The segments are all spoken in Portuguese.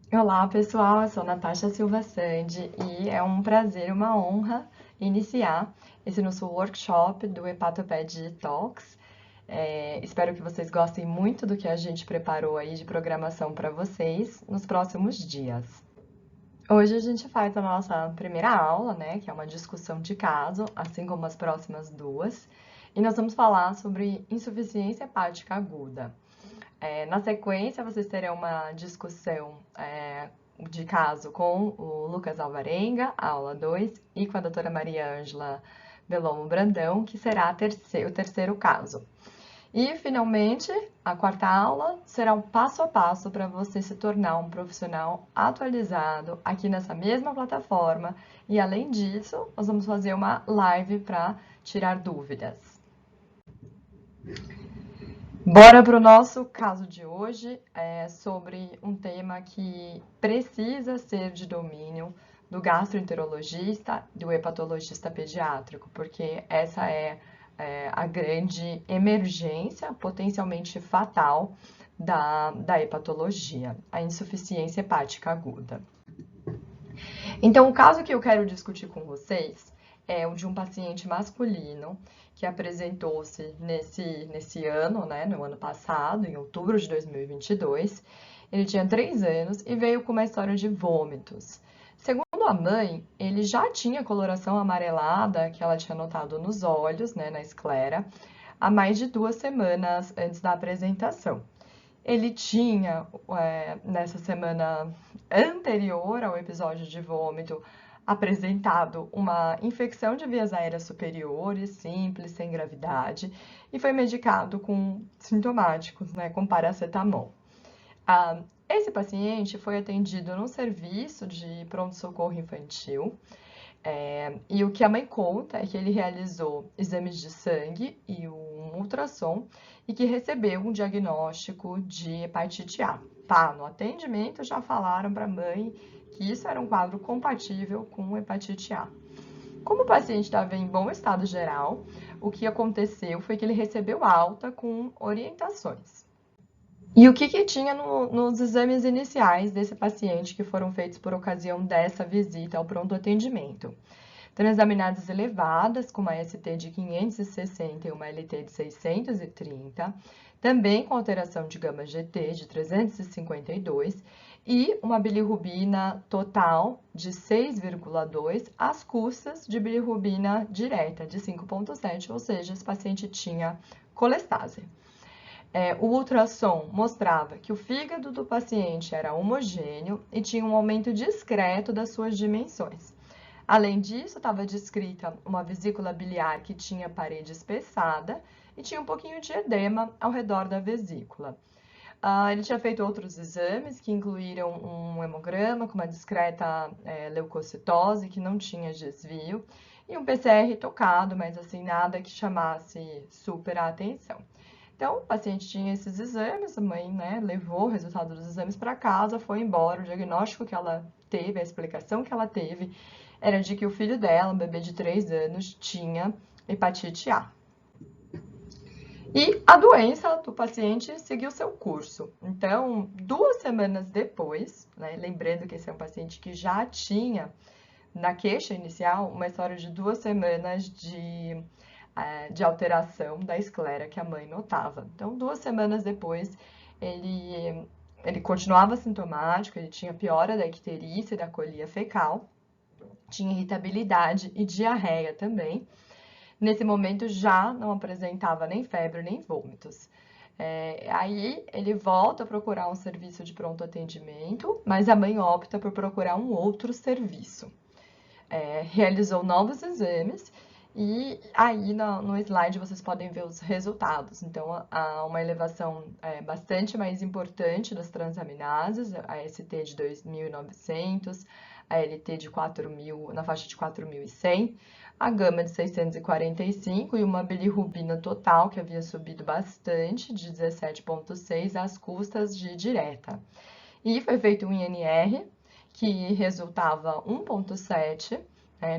Olá, pessoal. Eu sou Natasha Silva Sandi e é um prazer, uma honra iniciar esse nosso workshop do Hepatoped Talks. Espero que vocês gostem muito do que a gente preparou aí de programação para vocês nos próximos dias. Hoje a gente faz a nossa primeira aula, né, que é uma discussão de caso, assim como as próximas duas, e nós vamos falar sobre insuficiência hepática aguda. Na sequência, vocês terão uma discussão de caso com o Lucas Alvarenga, aula 2, e com a doutora Maria Ângela Belomo Brandão, que será o terceiro caso. E, finalmente, a quarta aula será um passo a passo para você se tornar um profissional atualizado aqui nessa mesma plataforma. E, além disso, nós vamos fazer uma live para tirar dúvidas. Bora para o nosso caso de hoje, sobre um tema que precisa ser de domínio do gastroenterologista, do hepatologista pediátrico, porque essa é a grande emergência potencialmente fatal da hepatologia, a insuficiência hepática aguda. Então, o caso que eu quero discutir com vocês é o de um paciente masculino que apresentou-se nesse ano, né, no ano passado, em outubro de 2022. Ele tinha 3 anos e veio com uma história de vômitos. Segundo a mãe, ele já tinha coloração amarelada que ela tinha notado nos olhos, né, na esclera, há mais de 2 semanas antes da apresentação. Ele tinha, nessa semana anterior ao episódio de vômito, apresentado uma infecção de vias aéreas superiores, simples, sem gravidade, e foi medicado com sintomáticos, né, com paracetamol. Esse paciente foi atendido no serviço de pronto-socorro infantil, e o que a mãe conta é que ele realizou exames de sangue e um ultrassom e que recebeu um diagnóstico de hepatite A. Tá, no atendimento já falaram para a mãe que isso era um quadro compatível com hepatite A. Como o paciente estava em bom estado geral, o que aconteceu foi que ele recebeu alta com orientações. E o que tinha nos exames iniciais desse paciente que foram feitos por ocasião dessa visita ao pronto atendimento? Transaminases elevadas, com uma ST de 560 e uma LT de 630, também com alteração de gama-GT de 352 e uma bilirrubina total de 6,2 às custas de bilirrubina direta de 5,7, ou seja, esse paciente tinha colestase. O ultrassom mostrava que o fígado do paciente era homogêneo e tinha um aumento discreto das suas dimensões. Além disso, estava descrita uma vesícula biliar que tinha parede espessada e tinha um pouquinho de edema ao redor da vesícula. Ele tinha feito outros exames que incluíram um hemograma com uma discreta leucocitose que não tinha desvio e um PCR tocado, mas assim nada que chamasse super a atenção. Então, o paciente tinha esses exames, a mãe, né, levou o resultado dos exames para casa, foi embora. O diagnóstico que ela teve, a explicação que ela teve, era de que o filho dela, um bebê de 3 anos, tinha hepatite A. E a doença do paciente seguiu seu curso. Então, 2 semanas depois, né, lembrando que esse é um paciente que já tinha, na queixa inicial, uma história de 2 semanas de alteração da esclera que a mãe notava. Então, 2 semanas depois, ele continuava sintomático, ele tinha piora da icterícia e da colia fecal, tinha irritabilidade e diarreia também. Nesse momento já não apresentava nem febre nem vômitos. Aí ele volta a procurar um serviço de pronto atendimento, mas a mãe opta por procurar um outro serviço. Realizou novos exames e aí no slide vocês podem ver os resultados. Então, há uma elevação bastante mais importante das transaminases, a ST de 2.900, a LT de 4.000, na faixa de 4.100, a gama de 645 e uma bilirrubina total que havia subido bastante, de 17,6 às custas de direta. E foi feito um INR que resultava 1,7,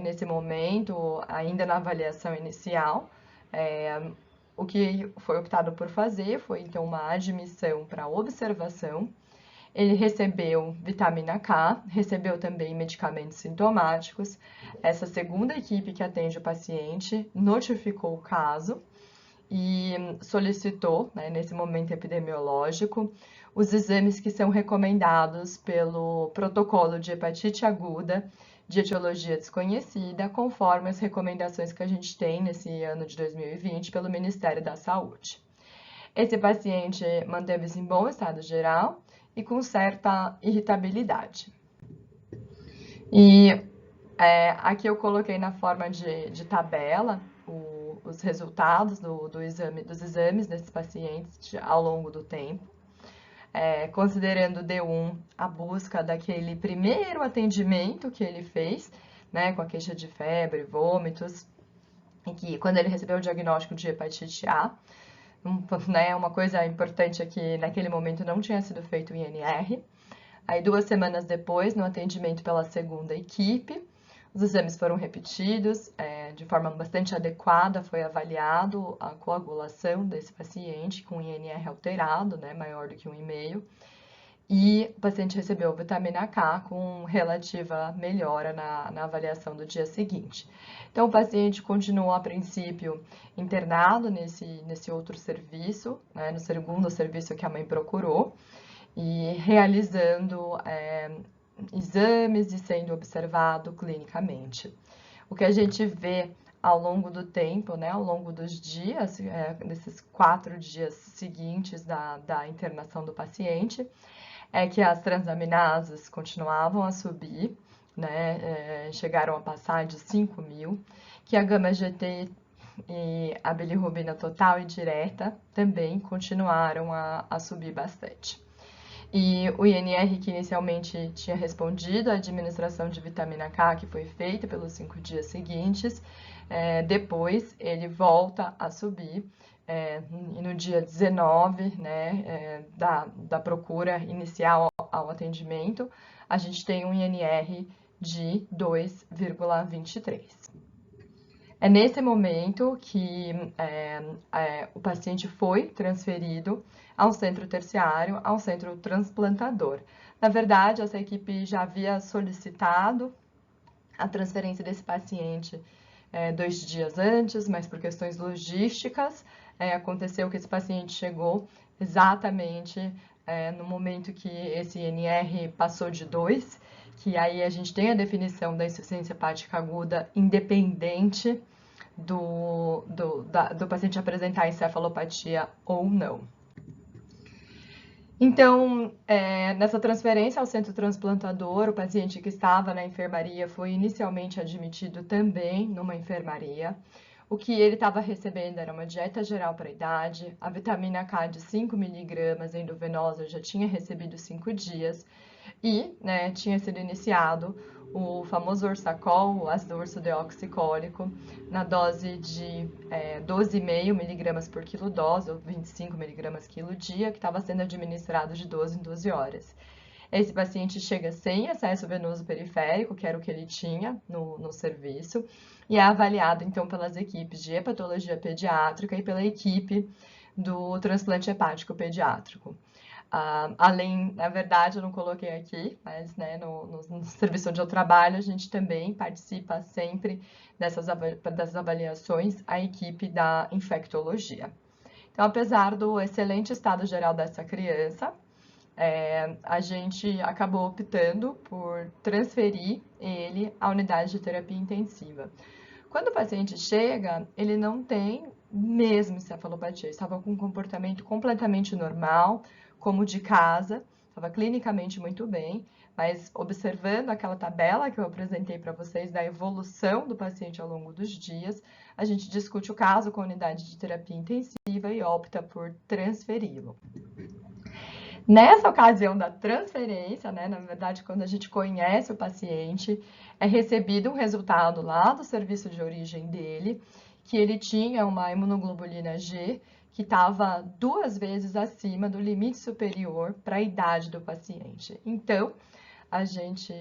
nesse momento, ainda na avaliação inicial. O que foi optado por fazer foi, então, uma admissão para observação Ele recebeu vitamina K, recebeu também medicamentos sintomáticos. Essa segunda equipe que atende o paciente notificou o caso e solicitou, né, nesse momento epidemiológico, os exames que são recomendados pelo protocolo de hepatite aguda de etiologia desconhecida, conforme as recomendações que a gente tem nesse ano de 2020 pelo Ministério da Saúde. Esse paciente manteve-se em bom estado geral e com certa irritabilidade. E aqui eu coloquei na forma de tabela os resultados dos exames desses pacientes ao longo do tempo. Considerando D1 a busca daquele primeiro atendimento que ele fez, né, com a queixa de febre, vômitos, e que quando ele recebeu o diagnóstico de hepatite A, né, uma coisa importante é que naquele momento não tinha sido feito o INR. Aí 2 semanas depois, no atendimento pela segunda equipe, os exames foram repetidos, de forma bastante adequada, foi avaliado a coagulação desse paciente com INR alterado, né, maior do que 1,5, e o paciente recebeu vitamina K com relativa melhora na avaliação do dia seguinte. Então, o paciente continuou, a princípio, internado nesse outro serviço, né, no segundo serviço que a mãe procurou, e realizando exames e sendo observado clinicamente. O que a gente vê ao longo do tempo, né, ao longo dos dias, nesses 4 dias seguintes da internação do paciente, é que as transaminases continuavam a subir, né, chegaram a passar de 5.000, que a gama-GT e a bilirrubina total e direta também continuaram a subir bastante. E o INR, que inicialmente tinha respondido à administração de vitamina K, que foi feita pelos 5 dias seguintes, depois ele volta a subir, e no dia 19, né, da procura inicial ao atendimento, a gente tem um INR de 2,23. É nesse momento que o paciente foi transferido ao centro terciário, ao centro transplantador. Na verdade, essa equipe já havia solicitado a transferência desse paciente 2 dias antes, mas por questões logísticas, aconteceu que esse paciente chegou exatamente no momento que esse INR passou de 2, que aí a gente tem a definição da insuficiência hepática aguda independente do paciente apresentar encefalopatia ou não. Então, nessa transferência ao centro transplantador, o paciente que estava na enfermaria foi inicialmente admitido também numa enfermaria. O que ele estava recebendo era uma dieta geral para a idade, a vitamina K de 5 mg endovenosa já tinha recebido 5 dias e, né, tinha sido iniciado o famoso Orsacol, o ácido ursodeoxicólico, na dose de 12,5 mg por quilo dose, ou 25 mg quilo dia, que estava sendo administrado de 12 em 12 horas. Esse paciente chega sem acesso venoso periférico, que era o que ele tinha no serviço, e é avaliado, então, pelas equipes de hepatologia pediátrica e pela equipe do transplante hepático pediátrico. Além, na verdade, eu não coloquei aqui, mas né, no serviço onde eu trabalho, a gente também participa sempre dessas avaliações, a equipe da infectologia. Então, apesar do excelente estado geral dessa criança, a gente acabou optando por transferir ele à unidade de terapia intensiva. Quando o paciente chega, ele não tem mesmo encefalopatia, estava com um comportamento completamente normal, como de casa, estava clinicamente muito bem, mas observando aquela tabela que eu apresentei para vocês da evolução do paciente ao longo dos dias, a gente discute o caso com a unidade de terapia intensiva e opta por transferi-lo. Nessa ocasião da transferência, né, na verdade, quando a gente conhece o paciente, é recebido um resultado lá do serviço de origem dele, que ele tinha uma imunoglobulina G que estava 2 vezes acima do limite superior para a idade do paciente. Então, a gente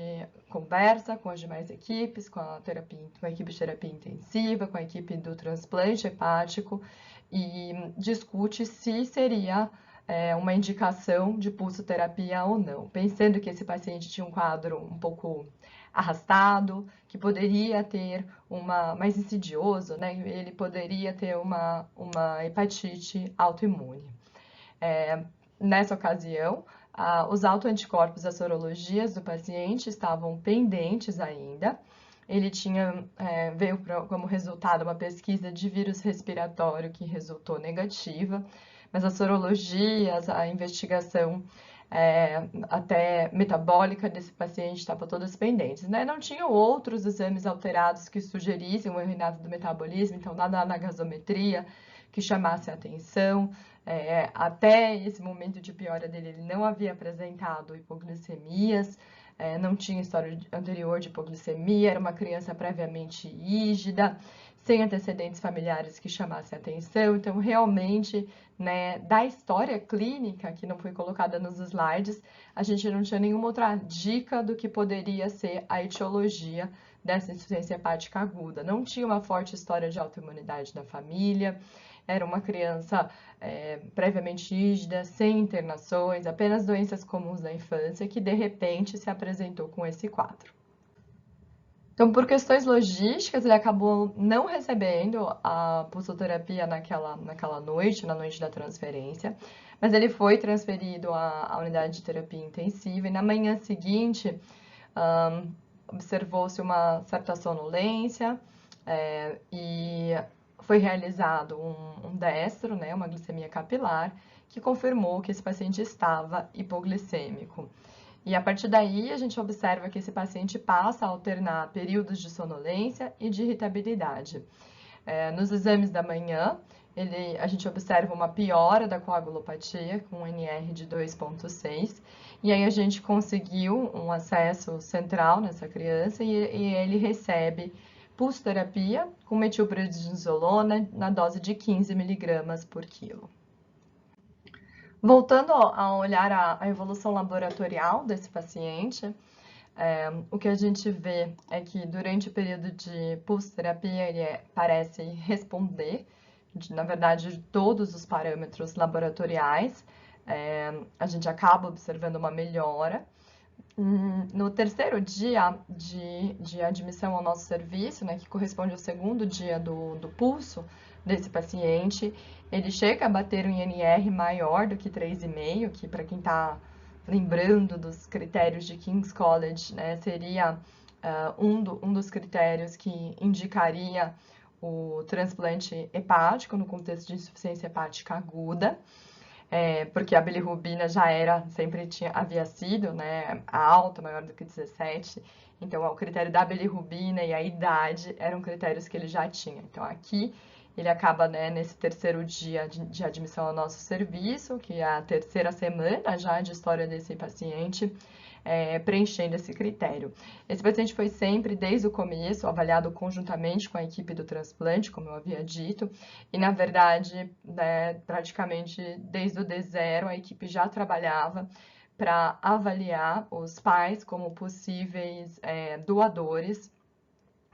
conversa com as demais equipes, com a equipe de terapia intensiva, com a equipe do transplante hepático e discute se seria uma indicação de pulsoterapia ou não, pensando que esse paciente tinha um quadro um pouco arrastado, que poderia ter mais insidioso, né? Ele poderia ter uma hepatite autoimune. Nessa ocasião, os autoanticorpos das sorologias do paciente estavam pendentes ainda. Ele veio como resultado uma pesquisa de vírus respiratório que resultou negativa, mas as sorologias, a investigação até metabólica desse paciente estava todas pendentes, né? Não tinham outros exames alterados que sugerissem o erro inato do metabolismo, então nada na gasometria que chamasse a atenção. Até esse momento de piora dele, ele não havia apresentado hipoglicemias, não tinha história anterior de hipoglicemia, era uma criança previamente rígida, sem antecedentes familiares que chamassem atenção. Então, realmente, né, da história clínica, que não foi colocada nos slides, a gente não tinha nenhuma outra dica do que poderia ser a etiologia dessa insuficiência hepática aguda. Não tinha uma forte história de autoimunidade na família, era uma criança previamente rígida, sem internações, apenas doenças comuns da infância, que de repente se apresentou com esse quadro. Então, por questões logísticas, ele acabou não recebendo a pulsoterapia naquela noite, na noite da transferência, mas ele foi transferido à unidade de terapia intensiva e na manhã seguinte observou-se uma certa sonolência e foi realizado um destro, né, uma glicemia capilar, que confirmou que esse paciente estava hipoglicêmico. E a partir daí, a gente observa que esse paciente passa a alternar períodos de sonolência e de irritabilidade. Nos exames da manhã, a gente observa uma piora da coagulopatia com um NR de 2,6, e aí a gente conseguiu um acesso central nessa criança e ele recebe pulsoterapia com metilprednisolona na dose de 15 mg por quilo. Voltando a olhar a evolução laboratorial desse paciente, o que a gente vê é que durante o período de pulsoterapia ele parece responder, na verdade, de todos os parâmetros laboratoriais. A gente acaba observando uma melhora. No terceiro dia de admissão ao nosso serviço, né, que corresponde ao segundo dia do pulso desse paciente, ele chega a bater um INR maior do que 3,5, que para quem está lembrando dos critérios de King's College, né, seria um dos critérios que indicaria o transplante hepático no contexto de insuficiência hepática aguda. Porque a bilirrubina havia sido, né, alta, maior do que 17, então o critério da bilirrubina e a idade eram critérios que ele já tinha. Então aqui ele acaba, né, nesse terceiro dia de admissão ao nosso serviço, que é a terceira semana já de história desse paciente, preenchendo esse critério. Esse paciente foi sempre, desde o começo, avaliado conjuntamente com a equipe do transplante, como eu havia dito, e na verdade, né, praticamente desde o D0, a equipe já trabalhava para avaliar os pais como possíveis doadores,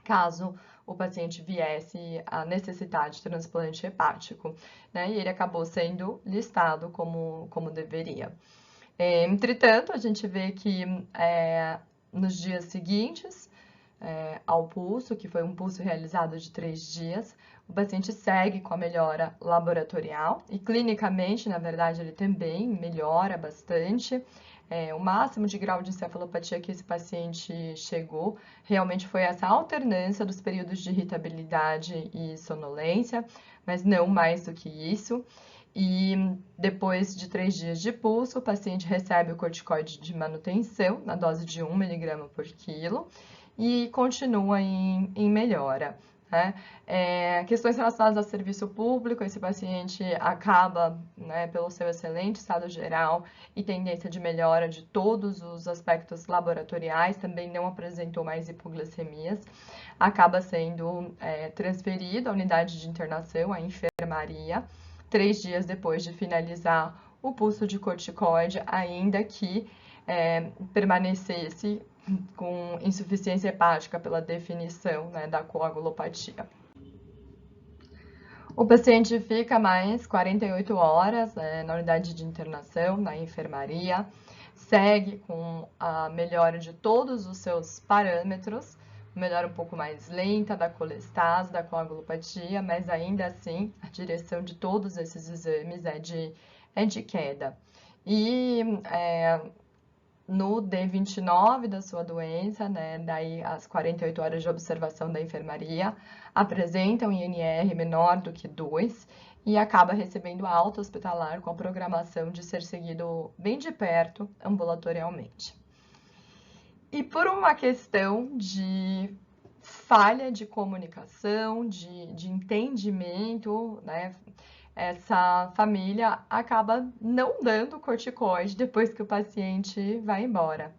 caso o paciente viesse a necessitar de transplante hepático, né? E ele acabou sendo listado como deveria. Entretanto, a gente vê que nos dias seguintes ao pulso, que foi um pulso realizado de 3 dias, o paciente segue com a melhora laboratorial e clinicamente, na verdade, ele também melhora bastante. O máximo de grau de encefalopatia que esse paciente chegou realmente foi essa alternância dos períodos de irritabilidade e sonolência, mas não mais do que isso. E depois de 3 dias de pulso, o paciente recebe o corticoide de manutenção na dose de 1 mg por quilo e continua em melhora. Né? Questões relacionadas ao serviço público, esse paciente acaba, né, pelo seu excelente estado geral e tendência de melhora de todos os aspectos laboratoriais, também não apresentou mais hipoglicemias, acaba sendo transferido à unidade de internação, à enfermaria, 3 dias depois de finalizar o pulso de corticoide, ainda que permanecesse com insuficiência hepática pela definição, né, da coagulopatia. O paciente fica mais 48 horas, na unidade de internação, na enfermaria, segue com a melhora de todos os seus parâmetros, melhora um pouco mais lenta da colestase, da coagulopatia, mas ainda assim a direção de todos esses exames é de queda. E no D29 da sua doença, né, daí as 48 horas de observação da enfermaria, apresenta um INR menor do que 2 e acaba recebendo alta hospitalar com a programação de ser seguido bem de perto ambulatorialmente. E por uma questão de falha de comunicação, de entendimento, né, essa família acaba não dando corticoide depois que o paciente vai embora.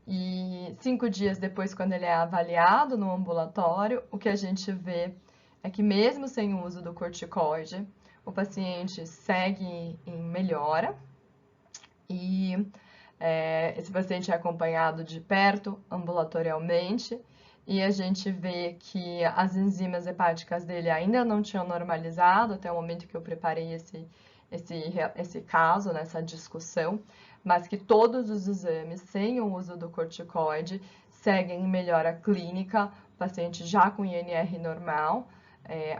E 5 dias depois, quando ele é avaliado no ambulatório, o que a gente vê é que mesmo sem o uso do corticoide, o paciente segue em melhora e esse paciente é acompanhado de perto, ambulatorialmente, e a gente vê que as enzimas hepáticas dele ainda não tinham normalizado até o momento que eu preparei esse caso, nessa discussão, mas que todos os exames, sem o uso do corticoide, seguem em melhora clínica, o paciente já com INR normal,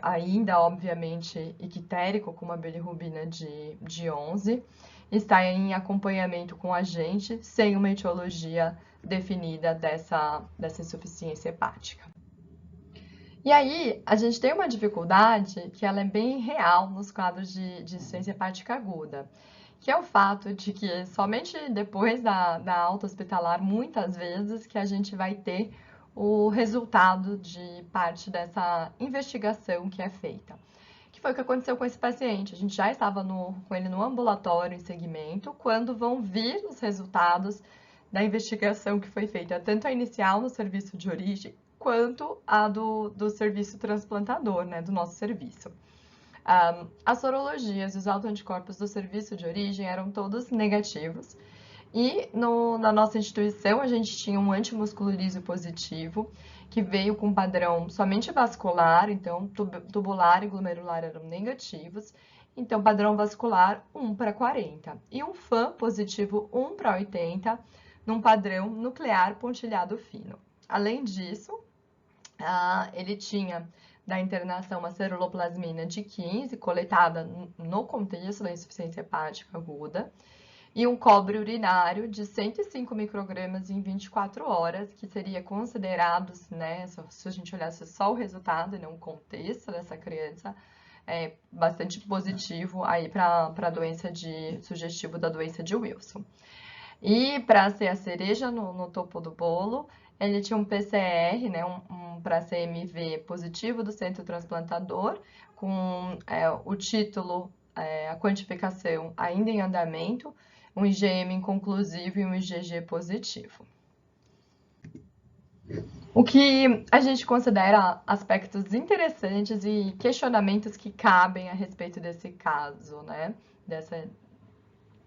ainda, obviamente, ictérico, com uma bilirrubina de 11, está em acompanhamento com a gente, sem uma etiologia definida dessa insuficiência hepática. E aí, a gente tem uma dificuldade que ela é bem real nos quadros de insuficiência hepática aguda, que é o fato de que somente depois da alta hospitalar, muitas vezes, que a gente vai ter o resultado de parte dessa investigação que é feita. Que foi o que aconteceu com esse paciente. A gente já estava com ele no ambulatório em segmento, quando vão vir os resultados da investigação que foi feita, tanto a inicial no serviço de origem, quanto a do serviço transplantador, né, do nosso serviço. As sorologias e os autoanticorpos do serviço de origem eram todos negativos. E na nossa instituição, a gente tinha um antimusculolísio positivo, que veio com padrão somente vascular, então tubular e glomerular eram negativos, então padrão vascular 1/40. E um FAM positivo 1/80, num padrão nuclear pontilhado fino. Além disso, ele tinha da internação uma ceruloplasmina de 15, coletada no contexto da insuficiência hepática aguda, e um cobre urinário de 105 microgramas em 24 horas, que seria considerado, né, se a gente olhasse só o resultado e não o contexto dessa criança, bastante positivo aí para a doença sugestivo da doença de Wilson. E para ser a cereja no topo do bolo, ele tinha um PCR, né, para CMV positivo do centro transplantador, com o título, a quantificação ainda em andamento, um IgM inconclusivo e um IgG positivo. O que a gente considera aspectos interessantes e questionamentos que cabem a respeito desse caso, né?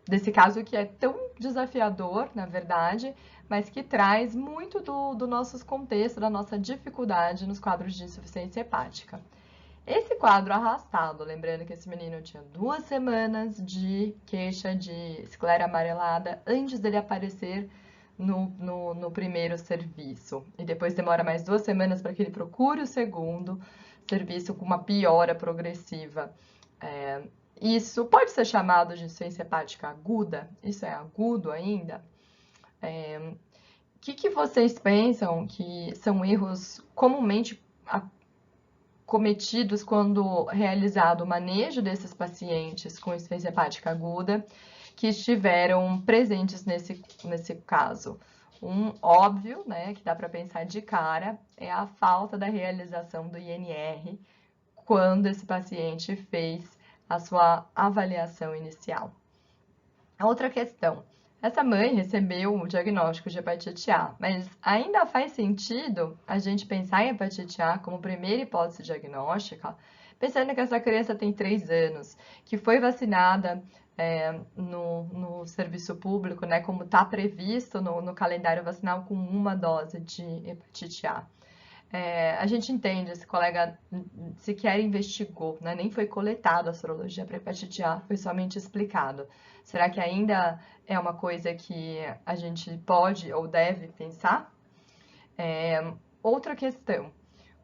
Desse caso que é tão desafiador, na verdade, mas que traz muito do nosso contexto, da nossa dificuldade nos quadros de insuficiência hepática. Esse quadro arrastado, lembrando que esse menino tinha 2 semanas de queixa de esclera amarelada antes dele aparecer no primeiro serviço. E depois demora mais 2 semanas para que ele procure o segundo serviço com uma piora progressiva. Isso pode ser chamado de insuficiência hepática aguda? Isso é agudo ainda? O que vocês pensam que são erros comumente cometidos quando realizado o manejo desses pacientes com insuficiência hepática aguda que estiveram presentes nesse caso? Um óbvio, né, que dá para pensar de cara, é a falta da realização do INR quando esse paciente fez a sua avaliação inicial. A outra questão, essa mãe recebeu o diagnóstico de hepatite A, mas ainda faz sentido a gente pensar em hepatite A como primeira hipótese diagnóstica, pensando que essa criança tem 3 anos, que foi vacinada no serviço público, né, como está previsto no calendário vacinal com 1 dose de hepatite A. A gente entende, esse colega sequer investigou, né? Nem foi coletada a sorologia para hepatite A, foi somente explicado. Será que ainda é uma coisa que a gente pode ou deve pensar? Outra questão.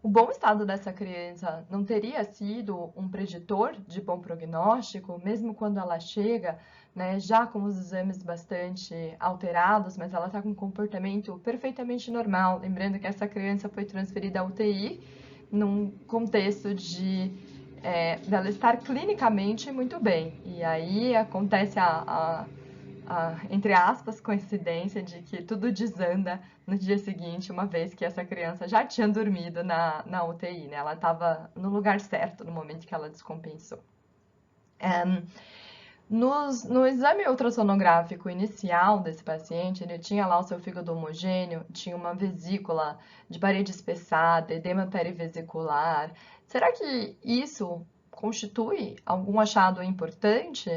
O bom estado dessa criança não teria sido um preditor de bom prognóstico, mesmo quando ela chega, né, já com os exames bastante alterados, mas ela está com um comportamento perfeitamente normal. Lembrando que essa criança foi transferida à UTI num contexto dela estar clinicamente muito bem. E aí acontece entre aspas, coincidência de que tudo desanda no dia seguinte, uma vez que essa criança já tinha dormido na UTI, né? Ela estava no lugar certo no momento que ela descompensou. No exame ultrassonográfico inicial desse paciente, ele tinha lá o seu fígado homogêneo, tinha uma vesícula de parede espessada, edema perivesicular. Será que isso constitui algum achado importante,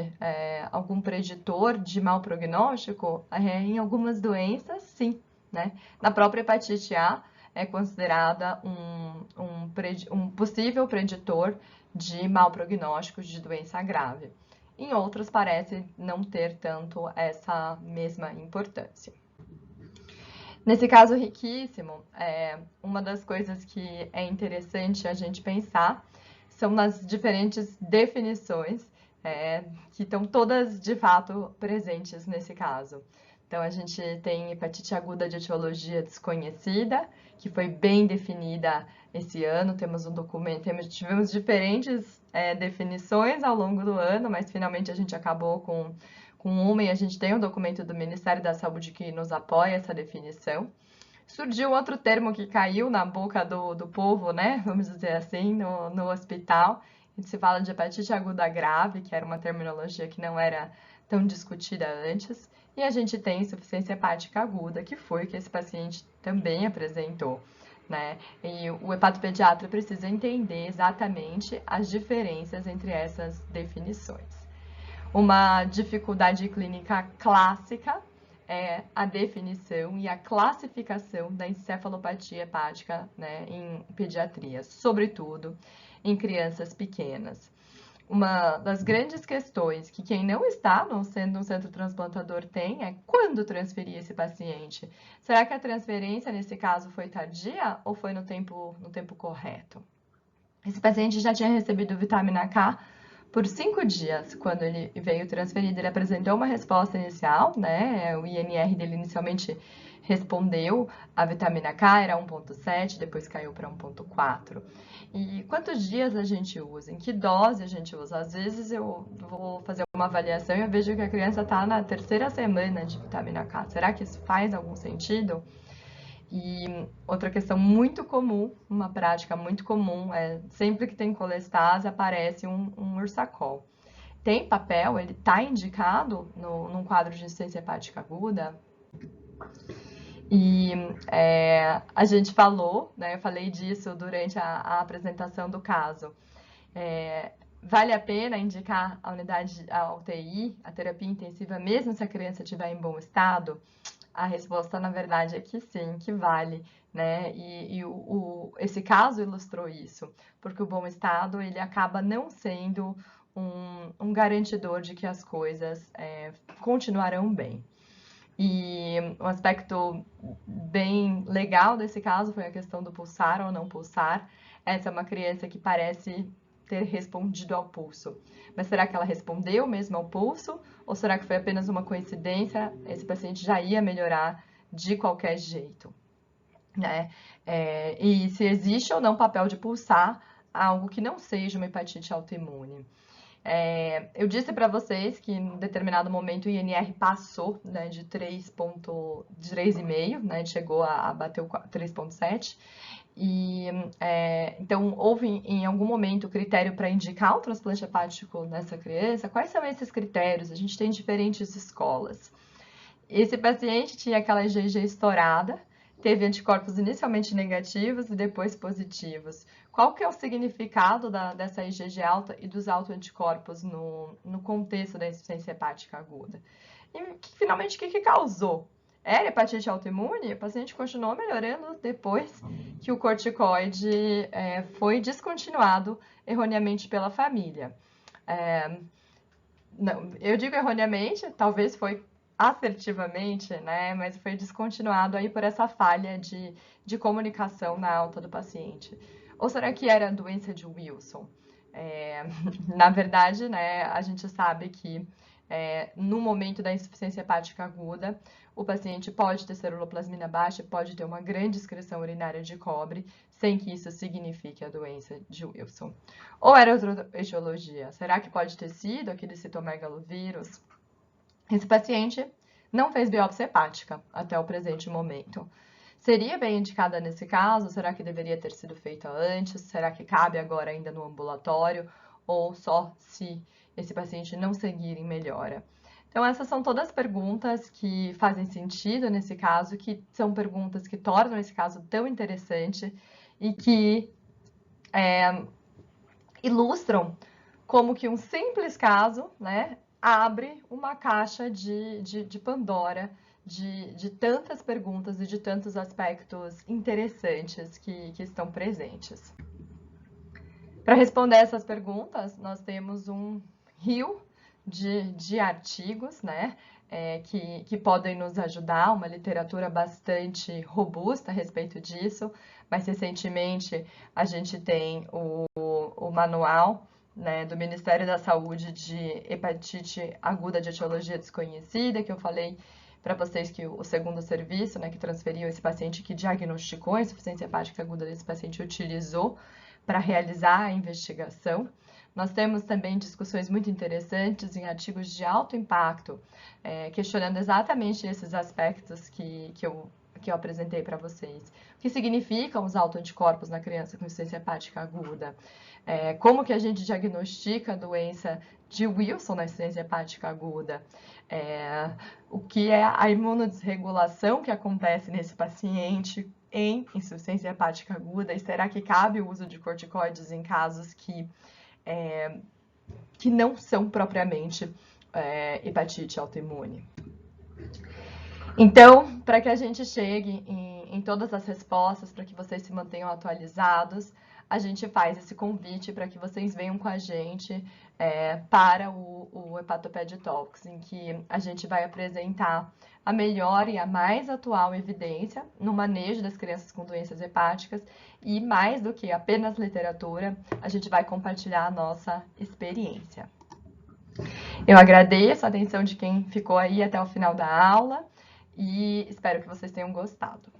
algum preditor de mau prognóstico? Em algumas doenças, sim, né? Na própria hepatite A, é considerada um possível preditor de mau prognóstico de doença grave. Em outras, parece não ter tanto essa mesma importância. Nesse caso riquíssimo, uma das coisas que é interessante a gente pensar são nas diferentes definições que estão todas, de fato, presentes nesse caso. Então, a gente tem hepatite aguda de etiologia desconhecida, que foi bem definida esse ano. Temos um documento, tivemos diferentes definições ao longo do ano, mas finalmente a gente acabou com uma, e a gente tem um documento do Ministério da Saúde que nos apoia essa definição. Surgiu outro termo que caiu na boca do povo, né? Vamos dizer assim, no hospital. A gente se fala de hepatite aguda grave, que era uma terminologia que não era tão discutida antes. E a gente tem insuficiência hepática aguda, que foi o que esse paciente também apresentou, né? E o hepatopediatra precisa entender exatamente as diferenças entre essas definições. Uma dificuldade clínica clássica é a definição e a classificação da encefalopatia hepática, né, em pediatria, sobretudo em crianças pequenas. Uma das grandes questões que quem não está no centro transplantador tem é quando transferir esse paciente. Será que a transferência, nesse caso, foi tardia ou foi no tempo correto? Esse paciente já tinha recebido vitamina K por 5 dias. Quando ele veio transferido, ele apresentou uma resposta inicial, né? O INR dele inicialmente respondeu a vitamina K, era 1,7, depois caiu para 1,4. E quantos dias a gente usa? Em que dose a gente usa? Às vezes eu vou fazer uma avaliação e eu vejo que a criança está na 3ª semana de vitamina K. Será que isso faz algum sentido? E outra questão muito comum, uma prática muito comum, é sempre que tem colestase aparece um ursacol. Tem papel? Ele está indicado num quadro de insuficiência hepática aguda? E a gente falou, né, eu falei disso durante a apresentação do caso. Vale a pena indicar a UTI, a terapia intensiva, mesmo se a criança estiver em bom estado? A resposta, na verdade, é que sim, que vale, né? Esse caso ilustrou isso, porque o bom estado, ele acaba não sendo um garantidor de que as coisas continuarão bem. E um aspecto bem legal desse caso foi a questão do pulsar ou não pulsar. Essa é uma criança que parece ter respondido ao pulso. Mas será que ela respondeu mesmo ao pulso? Ou será que foi apenas uma coincidência? Esse paciente já ia melhorar de qualquer jeito, né? E se existe ou não papel de pulsar algo que não seja uma hepatite autoimune. Eu disse para vocês que em determinado momento o INR passou, né, de 3,5, né, chegou a bater o 3,7. E então houve em algum momento o critério para indicar o transplante hepático nessa criança. Quais são esses critérios? A gente tem diferentes escolas. Esse paciente tinha aquela IgG estourada, teve anticorpos inicialmente negativos e depois positivos. Qual que é o significado dessa IgG alta e dos autoanticorpos no contexto da insuficiência hepática aguda? E finalmente, o que causou era hepatite autoimune, o paciente continuou melhorando depois que o corticoide foi descontinuado erroneamente pela família. Não, eu digo erroneamente, talvez foi assertivamente, né? Mas foi descontinuado aí por essa falha de comunicação na alta do paciente. Ou será que era a doença de Wilson? Na verdade, né, a gente sabe que no momento da insuficiência hepática aguda, o paciente pode ter ceruloplasmina baixa, pode ter uma grande excreção urinária de cobre, sem que isso signifique a doença de Wilson. Ou era outra etiologia? Será que pode ter sido aquele citomegalovírus? Esse paciente não fez biópsia hepática até o presente momento. Seria bem indicada nesse caso? Será que deveria ter sido feita antes? Será que cabe agora ainda no ambulatório? Ou só se esse paciente não seguir em melhora? Então, essas são todas perguntas que fazem sentido nesse caso, que são perguntas que tornam esse caso tão interessante e que ilustram como que um simples caso, né, abre uma caixa de Pandora de tantas perguntas e de tantos aspectos interessantes que estão presentes. Para responder essas perguntas, nós temos um rio de artigos, né, que podem nos ajudar, uma literatura bastante robusta a respeito disso. Mais recentemente, a gente tem o manual, né, do Ministério da Saúde de hepatite aguda de etiologia desconhecida, que eu falei para vocês que o segundo serviço, né, que transferiu esse paciente, que diagnosticou a insuficiência hepática aguda desse paciente, utilizou para realizar a investigação. Nós temos também discussões muito interessantes em artigos de alto impacto, questionando exatamente esses aspectos que eu apresentei para vocês. O que significam os autoanticorpos na criança com insuficiência hepática aguda? Como que a gente diagnostica a doença de Wilson na insuficiência hepática aguda? O que é a imunodesregulação que acontece nesse paciente em insuficiência hepática aguda? E será que cabe o uso de corticoides em casos que não são propriamente hepatite autoimune? Então, para que a gente chegue em todas as respostas, para que vocês se mantenham atualizados, a gente faz esse convite para que vocês venham com a gente para o Hepatoped Talks, em que a gente vai apresentar a melhor e a mais atual evidência no manejo das crianças com doenças hepáticas e, mais do que apenas literatura, a gente vai compartilhar a nossa experiência. Eu agradeço a atenção de quem ficou aí até o final da aula e espero que vocês tenham gostado.